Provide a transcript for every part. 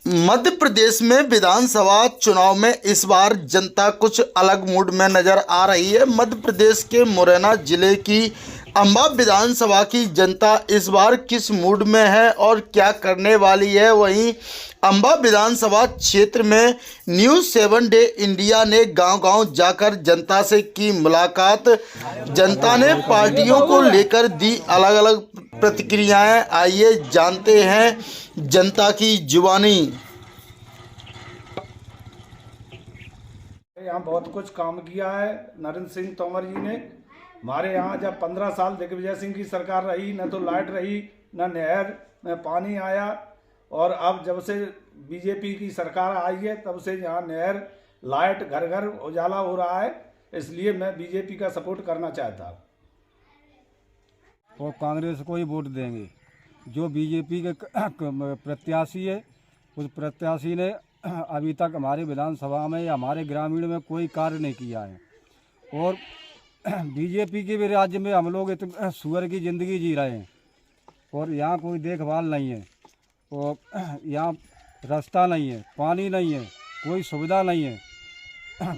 मध्य प्रदेश में विधानसभा चुनाव में इस बार जनता कुछ अलग मूड में नजर आ रही है। मध्य प्रदेश के मुरैना जिले की अंबा विधानसभा की जनता इस बार किस मूड में है और क्या करने वाली है। वहीं अंबा विधानसभा क्षेत्र में न्यूज़ 7 डे इंडिया ने गांव-गांव जाकर जनता से की मुलाकात। जनता ने पार्टियों को लेकर दी अलग-अलग प्रतिक्रियाएं। आइए जानते हैं जनता की जुबानी। यहाँ बहुत कुछ काम किया है नरेंद्र सिंह तोमर जी ने। हमारे यहाँ जब 15 साल दिग्विजय सिंह की सरकार रही, न तो लाइट रही, न नहर में पानी आया, और अब जब से बीजेपी की सरकार आई है तब से यहाँ नहर, लाइट, घर घर उजाला हो रहा है। इसलिए मैं बीजेपी का सपोर्ट करना चाहता हूँ। और कांग्रेस को ही वोट देंगे। जो बीजेपी के प्रत्याशी है, उस प्रत्याशी ने अभी तक हमारे विधानसभा में या हमारे ग्रामीण में कोई कार्य नहीं किया है। और बीजेपी के भी राज्य में हम लोग इतने सुअर की ज़िंदगी जी रहे हैं और यहाँ कोई देखभाल नहीं है, और यहाँ रास्ता नहीं है, पानी नहीं है, कोई सुविधा नहीं है।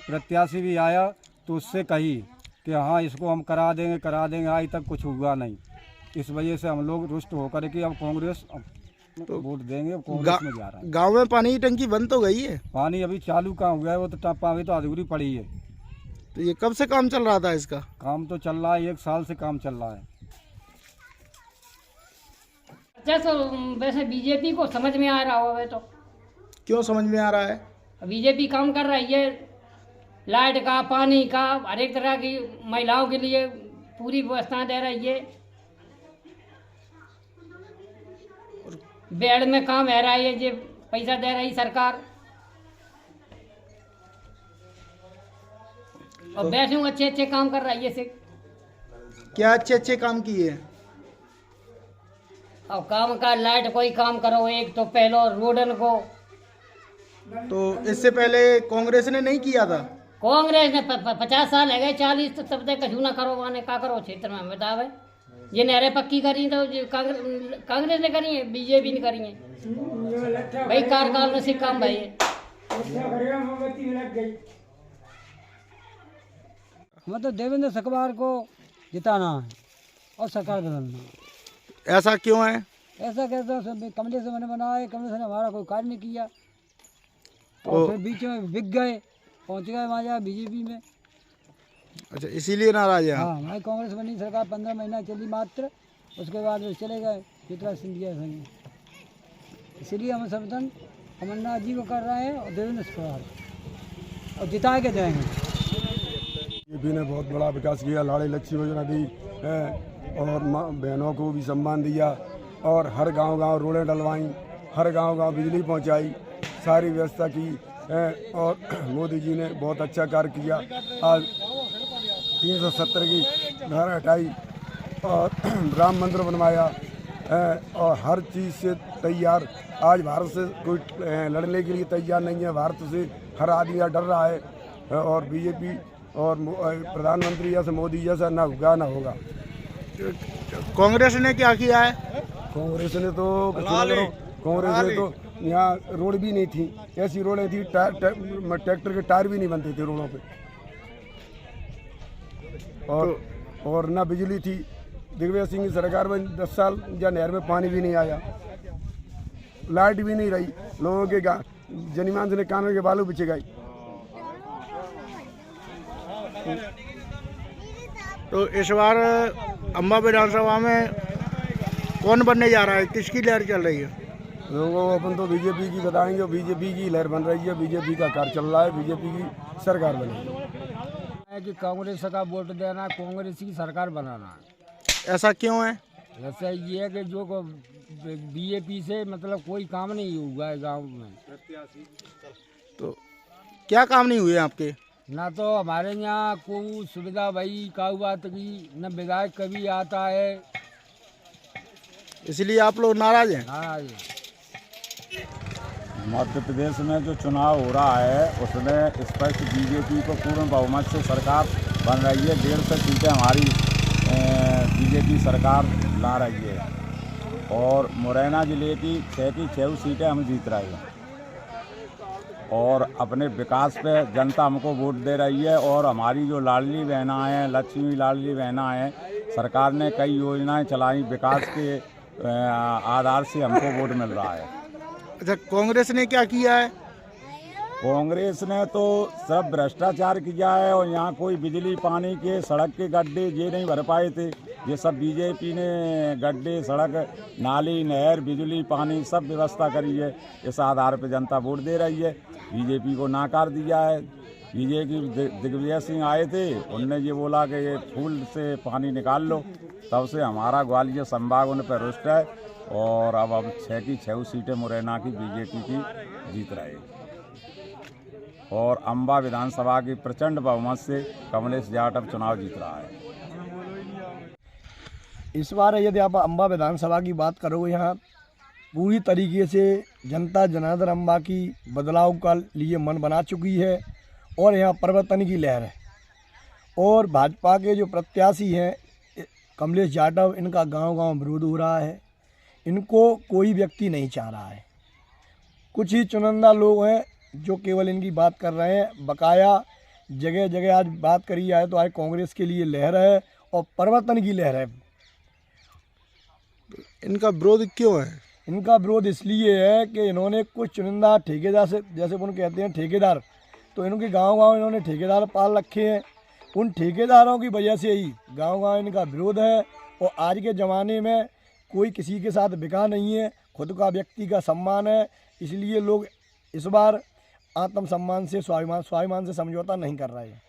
प्रत्याशी भी आया तो उससे कही कि हाँ इसको हम करा देंगे, आज तक कुछ हुआ नहीं। इस वजह से हम लोग रुष्ट होकर के अब कांग्रेस तो वोट देंगे। कांग्रेस में जा रहा है। गांव में पानी की टंकी बंद तो गई है? पानी अभी चालू कहाँ हुआ है, वो तो टप्पा अभी तो अधूरी पड़ी है। तो ये कब से काम चल रहा था इसका? काम तो चल रहा है, 1 साल से काम चल रहा है। जैसे वैसे बीजेपी को समझ में आ रहा होगा। तो क्यों समझ में आ रहा है? बीजेपी काम कर रही है, लाइट का, पानी का, हर एक तरह की महिलाओं के लिए पूरी व्यवस्था दे रही है। बेड में काम है रहा है, जो पैसा दे रही सरकार। और वैसे अच्छे अच्छे काम कर रही है से। क्या अच्छे काम किए? और काम का लाइट कोई काम करो, एक तो पहलो रोडन को। तो इससे पहले कांग्रेस ने नहीं किया था? कांग्रेस ने 50 साल है गए, 40 तो सब तक कछु ना करो, वाने का करो क्षेत्र में बतावे। ये नहरें पक्की करी तो कांग्रेस ने करी है, बीजेपी ने करी है। भाई कार्यकाल में से काम भाई है। मतलब देवेंद्र सरकार को जिताना है और सरकार बदलना। ऐसा क्यों है? ऐसा कैसा कमलेश ने बनाया है, कमलेश ने हमारा कोई कार्य नहीं किया, और फिर बीच में बिक गए, पहुंच गए वहाँ बीजेपी में। अच्छा, इसीलिए नाराज है? हाँ, हमारी कांग्रेस बनी सरकार 15 महीना चली मात्र, उसके बाद वे चले गए चित्रा सिंधिया संग। इसीलिए हम समर्थन अमरनाथ जी को कर रहे हैं और देवेंद्र सरकार, और जिता के जाएंगे। बीजेपी ने बहुत बड़ा विकास किया, लाड़ी लक्ष्मी योजना दी है, और बहनों को भी सम्मान दिया, और हर गांव रोडें डलवाई, हर गांव बिजली पहुंचाई, सारी व्यवस्था की है। और मोदी जी ने बहुत अच्छा कार्य किया। आज 370 की धारा हटाई और राम मंदिर बनवाया है, और हर चीज़ से तैयार। आज भारत से कोई लड़ने के लिए तैयार नहीं है। भारत से हर आदमी डर रहा है, और बीजेपी और प्रधानमंत्री जैसे मोदी जैसा ना होगा। कांग्रेस ने क्या किया है? कांग्रेस ने तो कांग्रेस ने तो यहाँ रोड भी नहीं थी, ऐसी रोडें थी ट्रैक्टर के टायर भी नहीं बनते थे रोडों पे, और ना बिजली थी। दिग्विजय सिंह की सरकार में 10 साल या नहर में पानी भी नहीं आया, लाइट भी नहीं रही, लोगों के जनीमान से कानों के बालू बिछे गए। तो इस बार अंबा विधानसभा में कौन बनने जा रहा है? किसकी लहर चल रही है? लोगों को अपन तो बीजेपी की बताएंगे, बीजेपी की लहर बन रही है, बीजेपी का कार्य चल रहा है, बीजेपी की सरकार बनेगी। कि कांग्रेस का वोट देना, कांग्रेस की सरकार बनाना है। ऐसा क्यों है? ऐसा ये है कि जो बीजेपी से मतलब कोई काम नहीं हुआ है गांव में। तो क्या काम नहीं हुए आपके? ना तो हमारे यहाँ कोई सुविधा भाई काऊ बात की, न विधायक कभी आता है, इसलिए आप लोग नाराज हैं? नाराज। मध्य प्रदेश में जो चुनाव हो रहा है उसमें स्पष्ट बीजेपी को पूर्ण बहुमत से सरकार बन रही है। 150 सीटें हमारी बीजेपी सरकार ला रही है, और मुरैना जिले की 6 की 6 सीटें हम जीत रहे हैं। और अपने विकास पे जनता हमको वोट दे रही है। और हमारी जो लाडली बहना हैं, लक्ष्मी लाडली बहना हैं, सरकार ने कई योजनाएं चलाई, विकास के आधार से हमको वोट मिल रहा है। अच्छा, कांग्रेस ने क्या किया है? कांग्रेस ने तो सब भ्रष्टाचार किया है और यहाँ कोई बिजली, पानी के, सड़क के गड्ढे ये नहीं भर पाए थे। ये सब बीजेपी ने गड्ढे, सड़क, नाली, नहर, बिजली, पानी सब व्यवस्था करी है। इस आधार पर जनता वोट दे रही है। बीजेपी को नाकार दिया है। बीजेपी दिग्विजय सिंह आए थे, उनने ये बोला कि ये फूल से पानी निकाल लो, तब से हमारा ग्वालियर संभाग उन पर रुष्ट है। और अब हम 6 की 6 सीटें मुरैना की बीजेपी की जीत रहे और अम्बा विधानसभा की प्रचंड बहुमत से कमलेश जाटव चुनाव जीत रहा है। इस बार यदि आप अम्बा विधानसभा की बात करो, यहाँ पूरी तरीके से जनता जनार्दन अम्बा की बदलाव का लिए मन बना चुकी है और यहाँ परिवर्तन की लहर है। और भाजपा के जो प्रत्याशी हैं कमलेश जाटव, इनका गांव-गांव विरोध हो रहा है। इनको कोई व्यक्ति नहीं चाह रहा है। कुछ ही चुनिंदा लोग हैं जो केवल इनकी बात कर रहे हैं। बकाया जगह जगह आज बात करी जाए तो आज कांग्रेस के लिए लहर है और परिवर्तन की लहर है। इनका विरोध क्यों है? इनका विरोध इसलिए है कि इन्होंने कुछ चुनिंदा ठेकेदार से, जैसे उन कहते हैं ठेकेदार, तो इनके गांव-गांव इन्होंने ठेकेदार पाल रखे हैं। उन ठेकेदारों की वजह से ही गांव-गांव इनका विरोध है। और आज के ज़माने में कोई किसी के साथ बिका नहीं है, खुद का व्यक्ति का सम्मान है। इसलिए लोग इस बार आत्मसम्मान से, स्वाभिमान से समझौता नहीं कर रहे हैं।